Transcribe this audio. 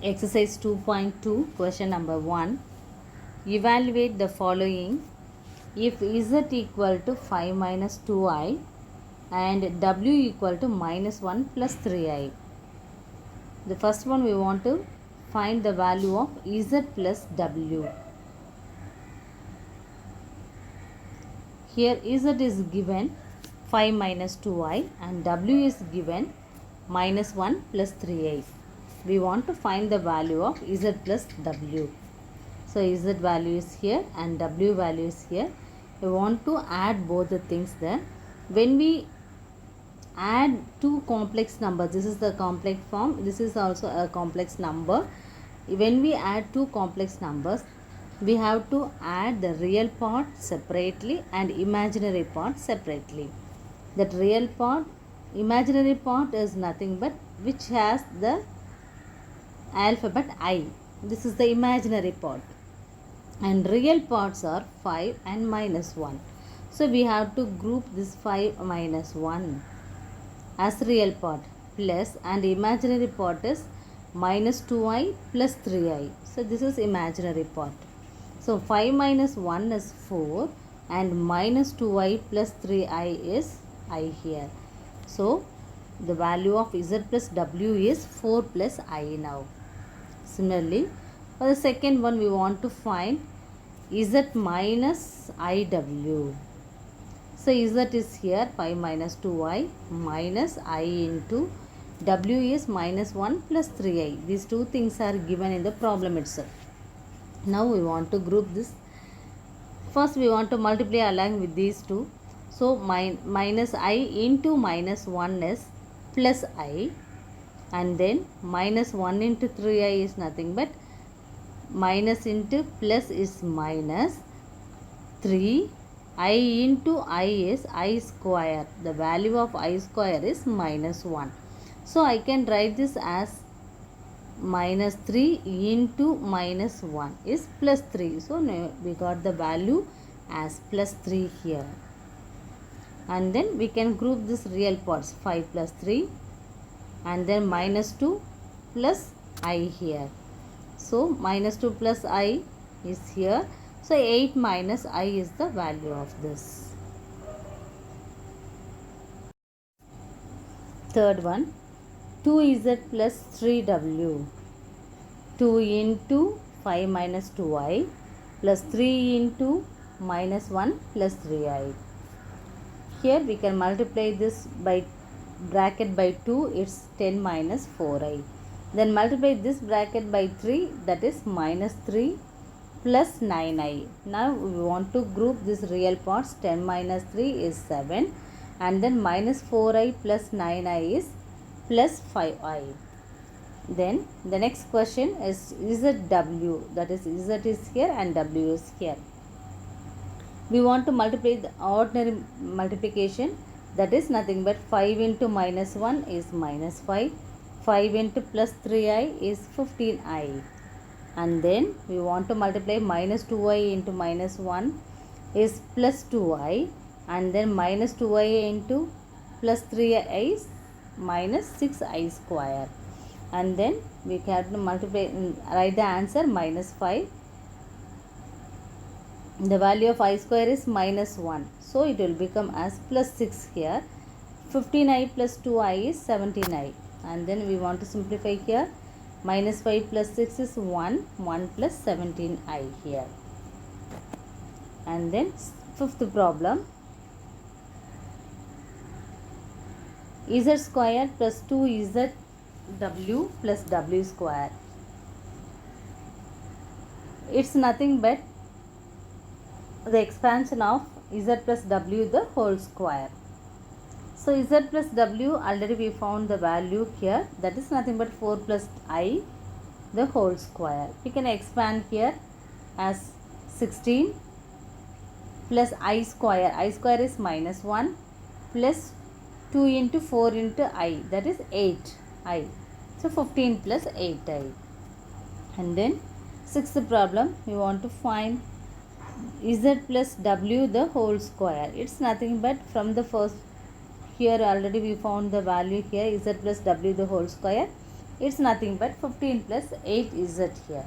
Exercise 2.2, question number 1. Evaluate the following if z equal to 5 minus 2i and w equal to minus 1 plus 3i. The first one, we want to find the value of z plus w. Here z is given 5 minus 2i and w is given minus 1 plus 3i. We want to find the value of z plus w. So z value is here and w value is here. We want to add both the things there. When we add two complex numbers, this is the complex form, this is also a complex number. When we add two complex numbers, we have to add the real part separately and imaginary part separately. That real part, imaginary part is nothing but which has the alphabet I. This is the imaginary part. And real parts are 5 and minus 1. So we have to group this 5 minus 1 as real part, plus, and imaginary part is minus 2i plus 3i. So this is imaginary part. So 5 minus 1 is 4 and minus 2i plus 3i is I here. So the value of z plus w is 4 plus I now. Similarly, for the second one, we want to find z minus iw. So z is here 5 minus 2i minus I into w is minus 1 plus 3i. These two things are given in the problem itself. Now we want to group this. First we want to multiply along with these two. So minus I into minus 1 is plus I, and then minus 1 into 3i is nothing but minus into plus is minus 3. I into I is I square. The value of I square is minus 1. So I can write this as minus 3 into minus 1 is plus 3. So now we got the value as plus 3 here. And then we can group this real parts, 5 plus 3 and then minus 2 plus I here. So minus 2 plus I is here. So 8 minus I is the value of this. Third one, 2z plus 3w. 2 into 5 minus 2i plus 3 into minus 1 plus 3i. Here we can multiply this by bracket by 2, it's 10 minus 4i. Then multiply this bracket by 3, that is minus 3 plus 9i. Now we want to group this real parts. 10 minus 3 is 7 and then minus 4i plus 9i is plus 5i. Then the next question is zw, that is z is here and w is here. We want to multiply the ordinary multiplication, that is nothing but 5 into minus 1 is minus 5. 5 into plus 3i is 15i. And then we want to multiply minus 2i into minus 1 is plus 2i. And then minus 2i into plus 3i is minus 6i square. And then we have to multiply, write the answer minus 5. The value of I square is minus 1. So it will become as plus 6 here. 15i plus 2i is 17i. And then we want to simplify here. Minus 5 plus 6 is 1. 1 plus 17i here. And then fifth problem. Z square plus 2zw plus w square. It's nothing but the expansion of z plus w the whole square. So z plus w, already we found the value here, that is nothing but 4 plus I the whole square. We can expand here as 16 plus I square. I square is minus 1 plus 2 into 4 into I, that is 8i. So 15 plus 8i. And then sixth problem, we want to find z plus w the whole square. It's nothing but from the first, here already we found the value here, z plus w the whole square. It's nothing but 15 plus 8z here.